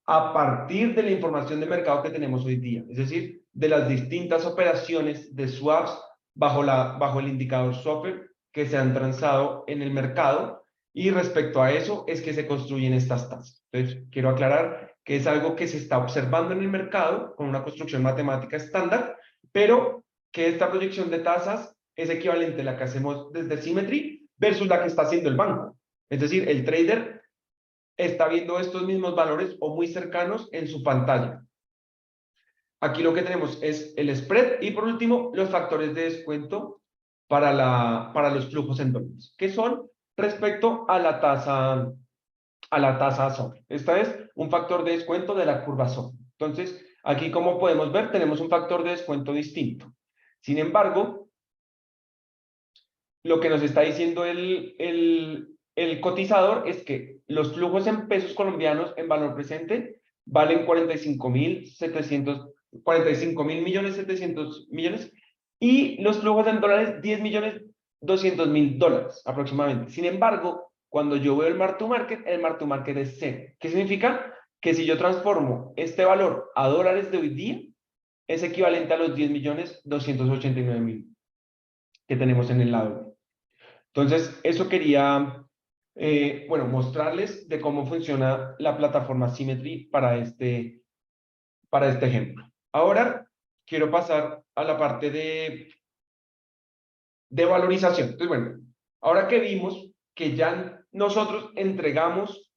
a partir de la información de mercado que tenemos hoy día. Es decir, de las distintas operaciones de swaps bajo el indicador SOFR que se han transado en el mercado, y respecto a eso es que se construyen estas tasas. Entonces, quiero aclarar que es algo que se está observando en el mercado con una construcción matemática estándar, pero que esta proyección de tasas es equivalente a la que hacemos desde Symmetry versus la que está haciendo el banco. Es decir, el trader está viendo estos mismos valores o muy cercanos en su pantalla. Aquí lo que tenemos es el spread y por último los factores de descuento para los flujos en dólares, que son respecto a la tasa SOFR. Esta es un factor de descuento de la curva SOFR. Entonces, aquí como podemos ver, tenemos un factor de descuento distinto. Sin embargo, lo que nos está diciendo el cotizador es que los flujos en pesos colombianos en valor presente valen 45.700 millones y los flujos en dólares 10.200.000 dólares aproximadamente. Sin embargo, cuando yo veo el mark to market es cero. ¿Qué significa? Que si yo transformo este valor a dólares de hoy día, es equivalente a los 10.289.000 que tenemos en el lado. Entonces, eso quería, bueno, mostrarles de cómo funciona la plataforma Symmetry para este ejemplo. Ahora, quiero pasar a la parte de valorización. Entonces, bueno, ahora que vimos que ya nosotros entregamos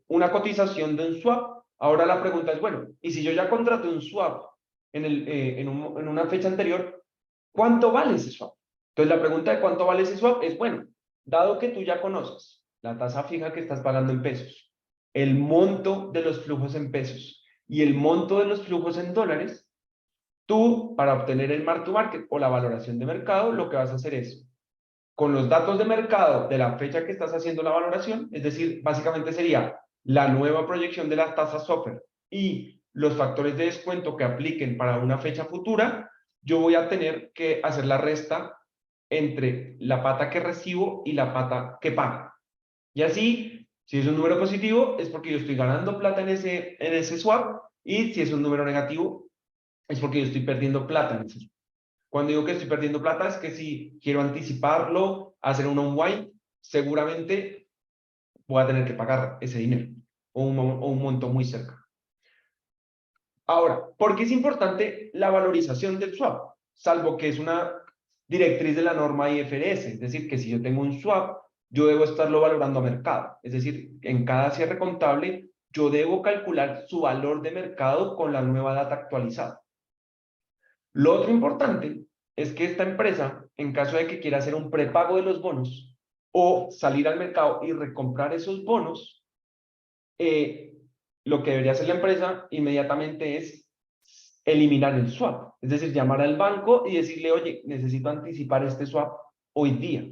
una cotización de un swap, ahora la pregunta es, bueno, y si yo ya contraté un swap en una fecha anterior, ¿cuánto vale ese swap? Entonces, la pregunta de cuánto vale ese swap es, bueno, dado que tú ya conoces la tasa fija que estás pagando en pesos, el monto de los flujos en pesos y el monto de los flujos en dólares, tú, para obtener el mark to market o la valoración de mercado, lo que vas a hacer es, con los datos de mercado de la fecha que estás haciendo la valoración, es decir, básicamente sería la nueva proyección de las tasas SOFR y los factores de descuento que apliquen para una fecha futura, yo voy a tener que hacer la resta entre la pata que recibo y la pata que pago. Y así, si es un número positivo, es porque yo estoy ganando plata en ese swap, y si es un número negativo, es porque yo estoy perdiendo plata en ese swap. Cuando digo que estoy perdiendo plata, es que si quiero anticiparlo, hacer un unwind, seguramente voy a tener que pagar ese dinero o un monto muy cerca. Ahora, ¿por qué es importante la valorización del swap? Salvo que es una directriz de la norma IFRS, es decir, que si yo tengo un swap, yo debo estarlo valorando a mercado. Es decir, en cada cierre contable, yo debo calcular su valor de mercado con la nueva data actualizada. Lo otro importante es que esta empresa, en caso de que quiera hacer un prepago de los bonos o salir al mercado y recomprar esos bonos, lo que debería hacer la empresa inmediatamente es eliminar el swap. Es decir, llamar al banco y decirle, oye, necesito anticipar este swap hoy día.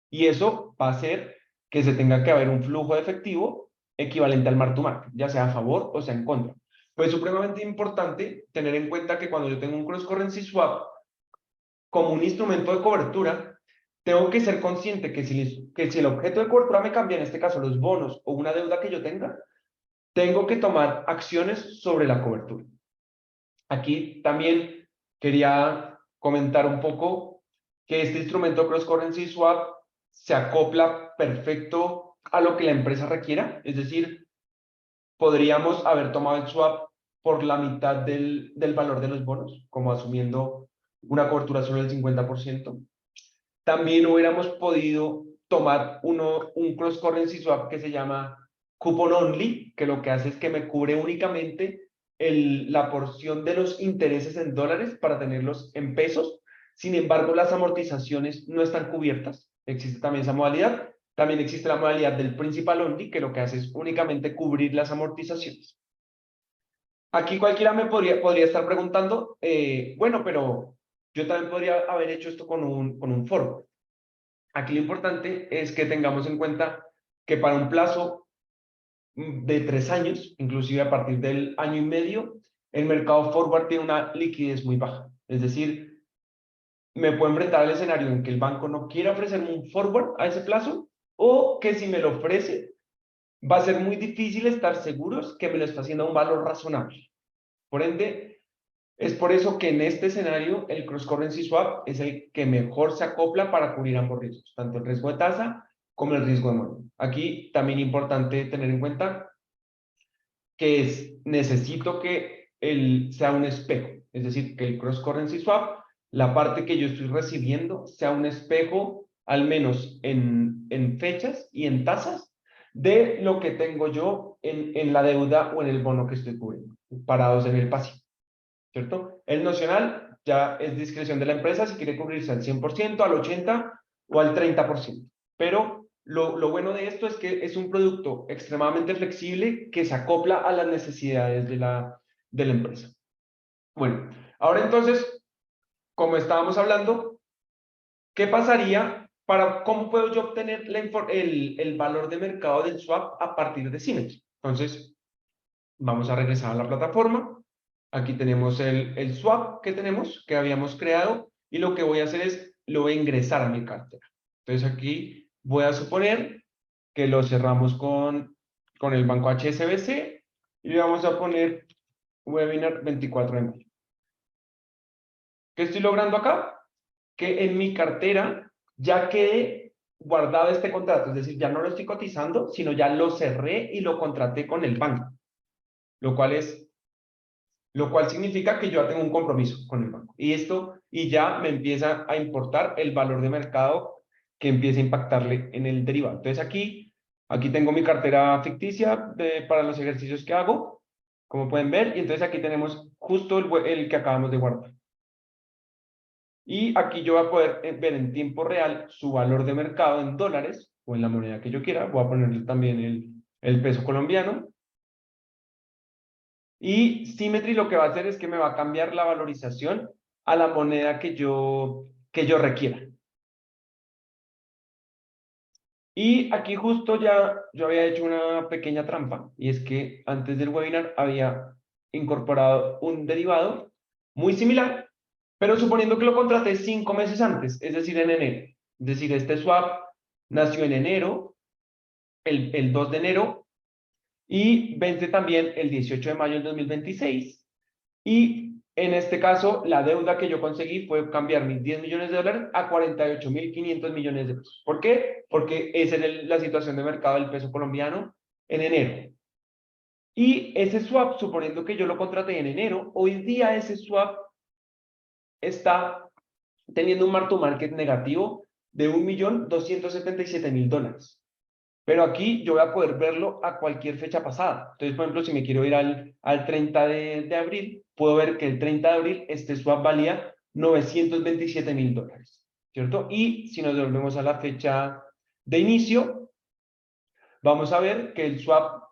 Y eso va a hacer que se tenga que haber un flujo de efectivo equivalente al mark to market, ya sea a favor o sea en contra. Pues es supremamente importante tener en cuenta que cuando yo tengo un cross currency swap como un instrumento de cobertura, tengo que ser consciente que si el objeto de cobertura me cambia, en este caso los bonos o una deuda que yo tenga, tengo que tomar acciones sobre la cobertura. Aquí también quería comentar un poco que este instrumento Cross Currency Swap se acopla perfecto a lo que la empresa requiera, es decir, podríamos haber tomado el swap por la mitad del valor de los bonos, como asumiendo una cobertura solo del 50%. También hubiéramos podido tomar un cross currency swap que se llama coupon only, que lo que hace es que me cubre únicamente la porción de los intereses en dólares para tenerlos en pesos. Sin embargo, las amortizaciones no están cubiertas. Existe también esa modalidad. También existe la modalidad del principal only, que lo que hace es únicamente cubrir las amortizaciones. Aquí cualquiera me podría estar preguntando, bueno, pero yo también podría haber hecho esto con un forward. aquí lo importante es que tengamos en cuenta que para un plazo de 3 años, inclusive a partir del año y medio, el mercado forward tiene una liquidez muy baja. Es decir, me puedo enfrentar al escenario en que el banco no quiera ofrecerme un forward a ese plazo, o que si me lo ofrece, va a ser muy difícil estar seguros que me lo está haciendo a un valor razonable. Por ende, es por eso que en este escenario el cross currency swap es el que mejor se acopla para cubrir ambos riesgos, tanto el riesgo de tasa como el riesgo de moneda. Aquí también importante tener en cuenta que necesito que sea un espejo, es decir, que el cross currency swap, la parte que yo estoy recibiendo, sea un espejo, al menos en fechas y en tasas, de lo que tengo yo en la deuda o en el bono que estoy cubriendo, parados en el pasivo, ¿cierto? El nocional ya es discreción de la empresa si quiere cubrirse al 100%, al 80% o al 30%. Pero lo bueno de esto es que es un producto extremadamente flexible que se acopla a las necesidades de la empresa. Bueno, ahora entonces, como estábamos hablando, ¿qué pasaría cómo puedo yo obtener el valor de mercado del swap a partir de Symmetry? Entonces, vamos a regresar a la plataforma. Aquí tenemos el swap que habíamos creado, y lo que voy a hacer es, lo voy a ingresar a mi cartera. Entonces aquí voy a suponer que lo cerramos con el banco HSBC y le vamos a poner webinar 24 de mayo. ¿Qué estoy logrando acá? Que en mi cartera ya quede guardado este contrato, es decir, ya no lo estoy cotizando, sino ya lo cerré y lo contraté con el banco, lo cual significa que yo ya tengo un compromiso con el banco. Y ya me empieza a importar el valor de mercado que empieza a impactarle en el derivado. Entonces aquí tengo mi cartera ficticia para los ejercicios que hago, como pueden ver, y entonces aquí tenemos justo el que acabamos de guardar. Y aquí yo voy a poder ver en tiempo real su valor de mercado en dólares o en la moneda que yo quiera. Voy a ponerle también el peso colombiano. Y Symmetry lo que va a hacer es que me va a cambiar la valorización a la moneda que yo requiera. Y aquí justo ya yo había hecho una pequeña trampa, y es que antes del webinar había incorporado un derivado muy similar, pero suponiendo que lo contraté 5 meses antes, es decir, en enero. Es decir, este swap nació en enero, el 2 de enero, y vence también el 18 de mayo del 2026. Y en este caso, la deuda que yo conseguí fue cambiar mis 10 millones de dólares a 48.500 millones de pesos. ¿Por qué? Porque esa es la situación de mercado del peso colombiano en enero. Y ese swap, suponiendo que yo lo contraté en enero, hoy día ese swap está teniendo un mark to market negativo de $1.277.000. Pero aquí yo voy a poder verlo a cualquier fecha pasada. Entonces, por ejemplo, si me quiero ir al 30 de abril, puedo ver que el 30 de abril este swap valía $927.000, ¿cierto? Y si nos volvemos a la fecha de inicio, vamos a ver que el swap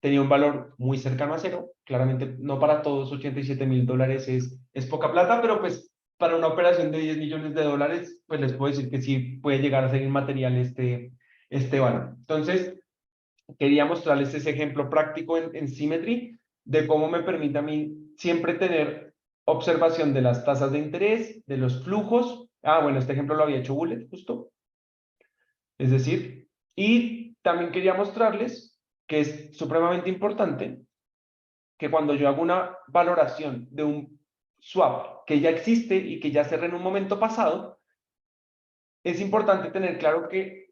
tenía un valor muy cercano a cero. Claramente, no para todos $87.000 es poca plata, pero pues para una operación de 10 millones de dólares, pues les puedo decir que sí puede llegar a ser inmaterial este valor. Entonces, quería mostrarles ese ejemplo práctico en Symmetry de cómo me permite a mí siempre tener observación de las tasas de interés, de los flujos. Bueno, este ejemplo lo había hecho Bullet justo. Es decir, y también quería mostrarles que es supremamente importante que cuando yo hago una valoración de un swap que ya existe y que ya cerré en un momento pasado, es importante tener claro que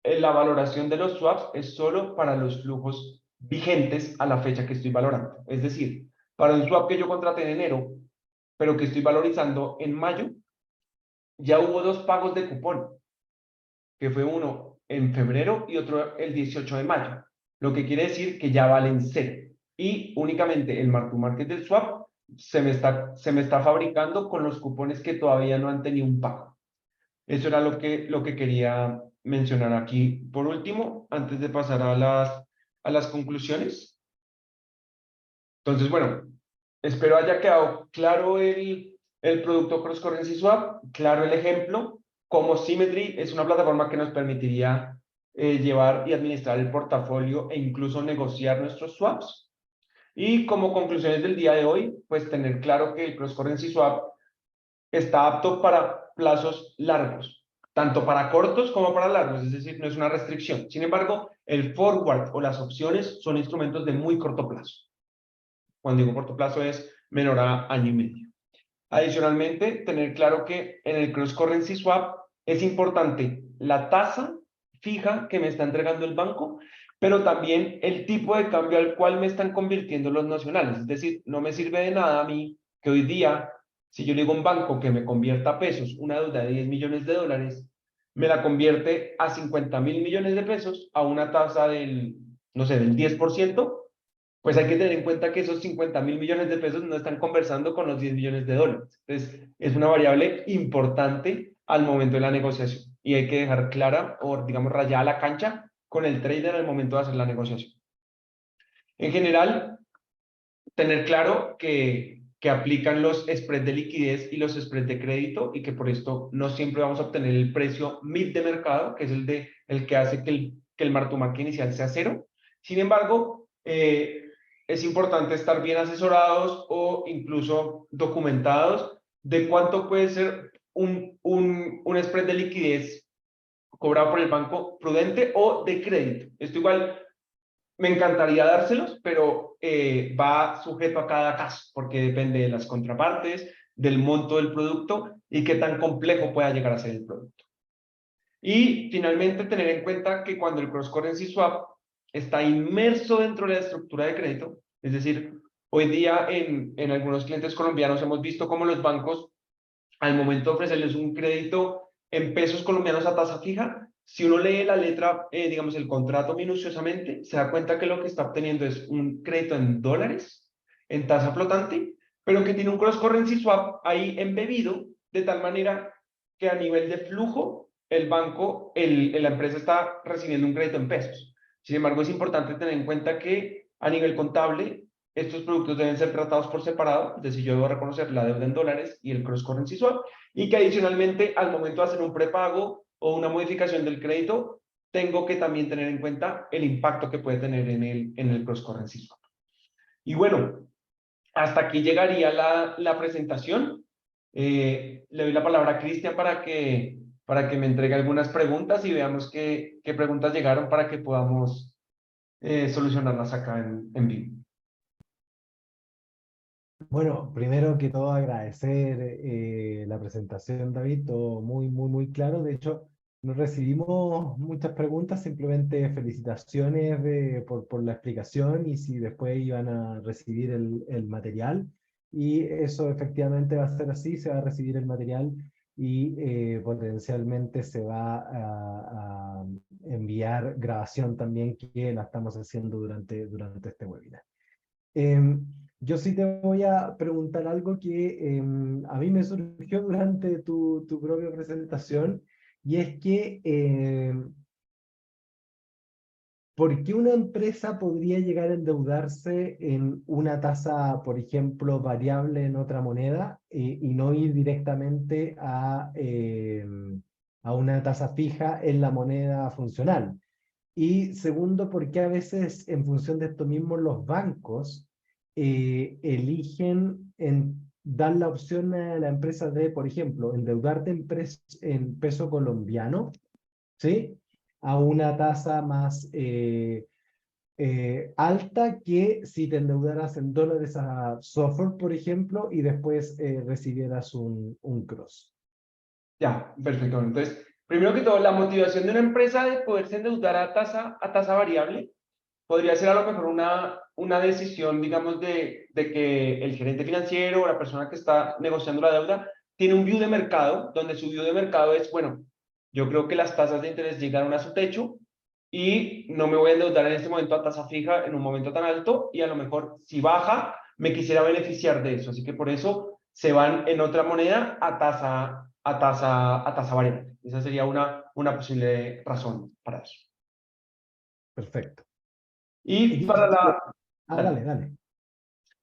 la valoración de los swaps es solo para los flujos vigentes a la fecha que estoy valorando. Es decir, para un swap que yo contraté en enero, pero que estoy valorizando en mayo, ya hubo 2 pagos de cupón, que fue uno en febrero y otro el 18 de mayo, lo que quiere decir que ya valen cero. Y únicamente el mark to market del swap se me está fabricando con los cupones que todavía no han tenido un pago. Eso era lo que quería mencionar aquí. Por último, antes de pasar a las conclusiones. Entonces, bueno, espero haya quedado claro el producto Cross Currency Swap, claro el ejemplo. como Symmetry es una plataforma que nos permitiría llevar y administrar el portafolio e incluso negociar nuestros swaps. Y como conclusiones del día de hoy, pues tener claro que el Cross Currency Swap está apto para plazos largos, tanto para cortos como para largos, es decir, no es una restricción. Sin embargo, el forward o las opciones son instrumentos de muy corto plazo. Cuando digo corto plazo es menor a año y medio. Adicionalmente, tener claro que en el Cross Currency Swap es importante la tasa fija que me está entregando el banco, pero también el tipo de cambio al cual me están convirtiendo los nacionales. Es decir, no me sirve de nada a mí que hoy día, si yo le digo a un banco que me convierta a pesos una deuda de 10 millones de dólares, me la convierte a 50.000 millones de pesos a una tasa del, no sé, del 10%, pues hay que tener en cuenta que esos 50.000 millones de pesos no están conversando con los 10 millones de dólares. Entonces, es una variable importante al momento de la negociación y hay que dejar clara o, digamos, rayada la cancha con el trader al momento de hacer la negociación. En general, tener claro que aplican los spreads de liquidez y los spreads de crédito y que por esto no siempre vamos a obtener el precio mid de mercado, que es el que hace que el mark to market inicial sea cero. Sin embargo, es importante estar bien asesorados o incluso documentados de cuánto puede ser un spread de liquidez cobrado por el banco prudente o de crédito. Esto igual me encantaría dárselos, pero va sujeto a cada caso, porque depende de las contrapartes, del monto del producto y qué tan complejo pueda llegar a ser el producto. Y finalmente tener en cuenta que cuando el cross currency swap está inmerso dentro de la estructura de crédito, es decir, hoy día en algunos clientes colombianos hemos visto cómo los bancos, al momento de ofrecerles un crédito en pesos colombianos a tasa fija, si uno lee la letra, digamos, el contrato minuciosamente, se da cuenta que lo que está obteniendo es un crédito en dólares, en tasa flotante, pero que tiene un cross currency swap ahí embebido, de tal manera que a nivel de flujo, el banco, la empresa está recibiendo un crédito en pesos. Sin embargo, es importante tener en cuenta que a nivel contable, estos productos deben ser tratados por separado, es decir, yo debo reconocer la deuda en dólares y el cross currency swap, y que adicionalmente al momento de hacer un prepago o una modificación del crédito, tengo que también tener en cuenta el impacto que puede tener en el cross currency swap. Y bueno, hasta aquí llegaría la presentación. Le doy la palabra a Cristian para que me entregue algunas preguntas y veamos qué preguntas llegaron para que podamos solucionarlas acá en vivo.
Bueno, primero que todo agradecer la presentación, David, todo muy, muy, muy claro. De hecho, no recibimos muchas preguntas, simplemente felicitaciones por la explicación y si después iban a recibir el material. Y eso efectivamente va a ser así, se va a recibir el material y potencialmente se va a enviar grabación también, que la estamos haciendo durante este webinar. Yo sí te voy a preguntar algo que a mí me surgió durante tu propia presentación, y es que ¿por qué una empresa podría llegar a endeudarse en una tasa, por ejemplo, variable en otra moneda y no ir directamente a una tasa fija en la moneda funcional? Y segundo, ¿por qué a veces en función de esto mismo los bancos eligen dar la opción a la empresa de, por ejemplo, endeudarte en peso colombiano, ¿sí? A una tasa más alta que si te endeudaras en dólares a software, por ejemplo, y después recibieras un cross?
Ya, perfecto. Entonces, primero que todo, la motivación de una empresa de poderse endeudar a tasa variable podría ser a lo mejor una decisión, digamos, de que el gerente financiero o la persona que está negociando la deuda tiene un view de mercado, donde su view de mercado es, bueno, yo creo que las tasas de interés llegaron a su techo y no me voy a endeudar en este momento a tasa fija en un momento tan alto y a lo mejor si baja, me quisiera beneficiar de eso. Así que por eso se van en otra moneda a tasa variable. Esa sería una posible razón para eso.
Perfecto.
Y para la...
Dale, dale.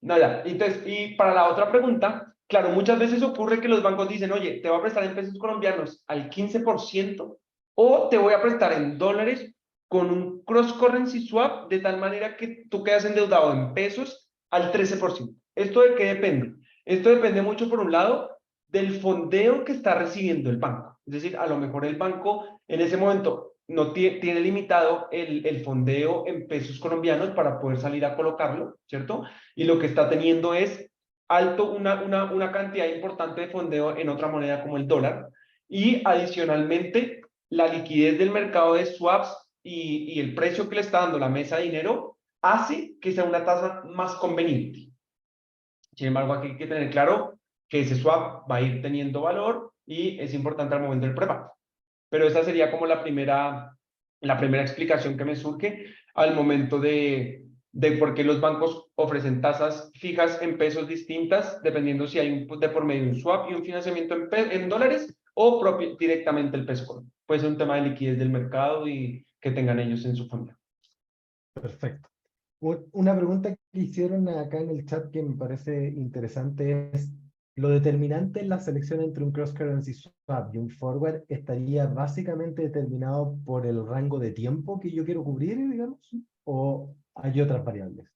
No, ya. Entonces, y para la otra pregunta, claro, muchas veces ocurre que los bancos dicen, oye, te voy a prestar en pesos colombianos al 15% o te voy a prestar en dólares con un cross currency swap de tal manera que tú quedas endeudado en pesos al 13%. ¿Esto de qué depende? Esto depende mucho, por un lado, del fondeo que está recibiendo el banco. Es decir, a lo mejor el banco en ese momento no tiene limitado el fondeo en pesos colombianos para poder salir a colocarlo, ¿cierto? Y lo que está teniendo es una cantidad importante de fondeo en otra moneda como el dólar. Y adicionalmente, la liquidez del mercado de swaps y el precio que le está dando la mesa de dinero hace que sea una tasa más conveniente. Sin embargo, aquí hay que tener claro que ese swap va a ir teniendo valor y es importante al momento del prepago. Pero esa sería como la primera explicación que me surge al momento de por qué los bancos ofrecen tasas fijas en pesos distintas, dependiendo si hay de por medio un swap y un financiamiento en dólares o directamente el peso. Puede ser un tema de liquidez del mercado y que tengan ellos en su fondo.
Perfecto. Una pregunta que hicieron acá en el chat que me parece interesante es, ¿lo determinante en la selección entre un cross-currency swap y un forward estaría básicamente determinado por el rango de tiempo que yo quiero cubrir, digamos? ¿O hay otras variables?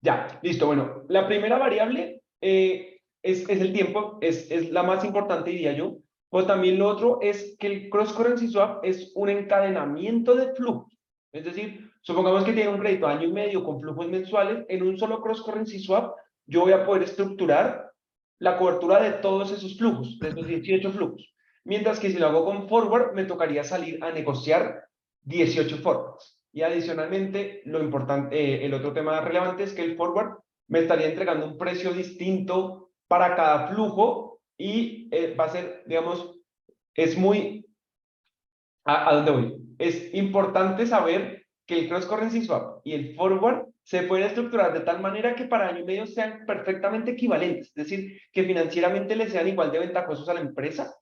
Ya, listo. Bueno, la primera variable es el tiempo, es la más importante, diría yo. O también lo otro es que el cross-currency swap es un encadenamiento de flujos. Es decir, supongamos que tiene un crédito a año y medio con flujos mensuales. En un solo cross-currency swap, yo voy a poder estructurar la cobertura de todos esos flujos, de esos 18 flujos. Mientras que si lo hago con forward, me tocaría salir a negociar 18 forwards. Y adicionalmente, lo importante, el otro tema relevante es que el forward me estaría entregando un precio distinto para cada flujo y va a ser, digamos, es muy... ¿A dónde voy? Es importante saber que el cross currency swap y el forward se pueden estructurar de tal manera que para año y medio sean perfectamente equivalentes, es decir, que financieramente le sean igual de ventajosos a la empresa,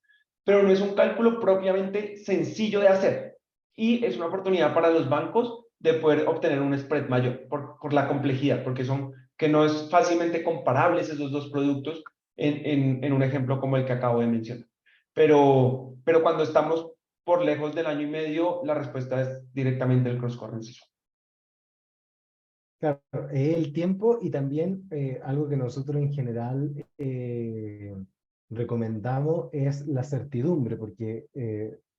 pero no es un cálculo propiamente sencillo de hacer. Y es una oportunidad para los bancos de poder obtener un spread mayor por la complejidad, porque son que no es fácilmente comparables esos dos productos en un ejemplo como el que acabo de mencionar. Pero cuando estamos por lejos del año y medio, la respuesta es directamente el cross currency.
Claro, el tiempo y también algo que nosotros en general recomendamos es la certidumbre, porque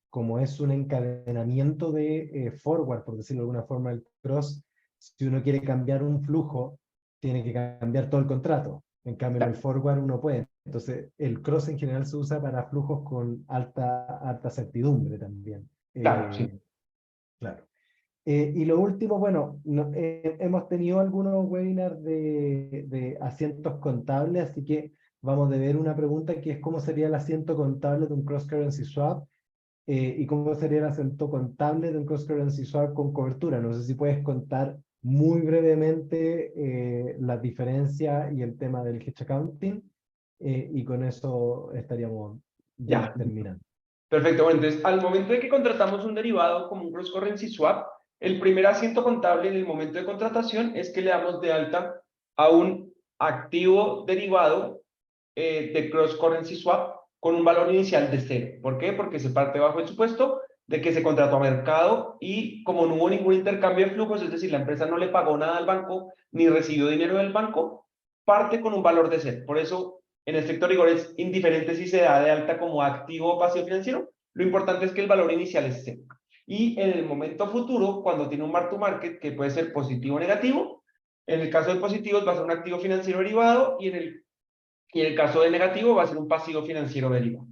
como es un encadenamiento de forward, por decirlo de alguna forma, el cross, si uno quiere cambiar un flujo, tiene que cambiar todo el contrato. En cambio, en el forward uno puede. Entonces, el cross en general se usa para flujos con alta certidumbre también.
Claro, sí.
Claro. Y lo último, bueno, hemos tenido algunos webinars de asientos contables, así que vamos a ver una pregunta que es cómo sería el asiento contable de un cross-currency swap y cómo sería el asiento contable de un cross-currency swap con cobertura. No sé si puedes contar muy brevemente la diferencia y el tema del hedge accounting y con eso estaríamos ya
Ya.
terminando.
Perfecto. Bueno, entonces, al momento de que contratamos un derivado como un cross currency swap, el primer asiento contable en el momento de contratación es que le damos de alta a un activo derivado de cross currency swap con un valor inicial de cero. ¿Por qué? Porque se parte bajo el supuesto de que se contrató a mercado y como no hubo ningún intercambio de flujos, es decir, la empresa no le pagó nada al banco ni recibió dinero del banco, parte con un valor de cero. Por eso, en estricto rigor, es indiferente si se da de alta como activo o pasivo financiero. Lo importante es que el valor inicial es cero. Y en el momento futuro, cuando tiene un mark to market que puede ser positivo o negativo, en el caso de positivos va a ser un activo financiero derivado y en el caso de negativo va a ser un pasivo financiero derivado,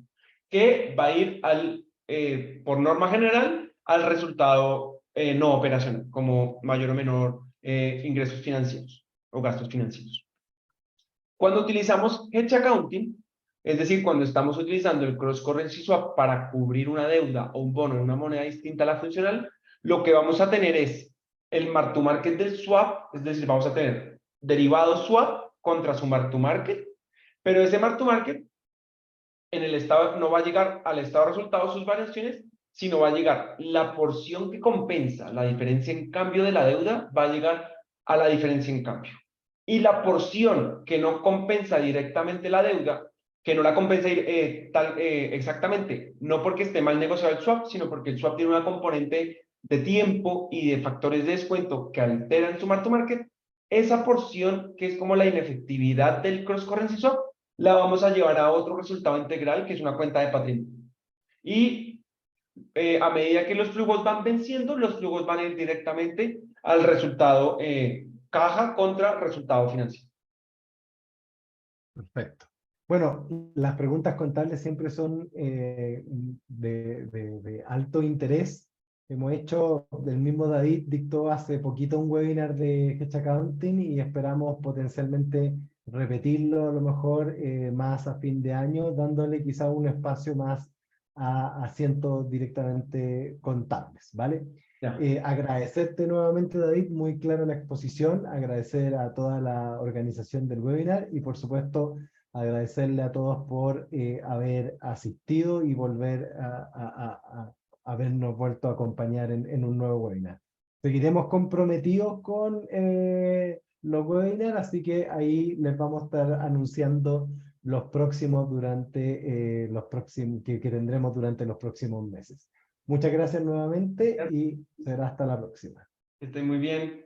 que va a ir por norma general al resultado no operacional, como mayor o menor ingresos financieros o gastos financieros. Cuando utilizamos hedge accounting, es decir, cuando estamos utilizando el cross currency swap para cubrir una deuda o un bono en una moneda distinta a la funcional, lo que vamos a tener es el mark to market del swap, es decir, vamos a tener derivado swap contra su mark to market, pero ese mark to market en el estado no va a llegar al estado de resultados sus variaciones, sino va a llegar la porción que compensa la diferencia en cambio de la deuda, va a llegar a la diferencia en cambio. y la porción que no compensa directamente la deuda, que no la compensa exactamente, no porque esté mal negociado el swap, sino porque el swap tiene una componente de tiempo y de factores de descuento que alteran su mark to market, esa porción que es como la inefectividad del cross currency swap, la vamos a llevar a otro resultado integral que es una cuenta de patrimonio. Y a medida que los flujos van venciendo, los flujos van a ir directamente al resultado caja contra resultado financiero.
Perfecto. Bueno, las preguntas contables siempre son de alto interés. Hemos hecho, el mismo David dictó hace poquito un webinar de Hedge Accounting y esperamos potencialmente repetirlo a lo mejor más a fin de año, dándole quizá un espacio más a asientos directamente contables, ¿vale?
Ya.
Agradecerte nuevamente, David, muy clara la exposición, agradecer a toda la organización del webinar y por supuesto agradecerle a todos por haber asistido y volver a habernos vuelto a acompañar en un nuevo webinar. Seguiremos comprometidos con los webinars, así que ahí les vamos a estar anunciando los próximos durante los próximos que tendremos durante los próximos meses. Muchas gracias nuevamente y será hasta la próxima.
Estoy muy bien.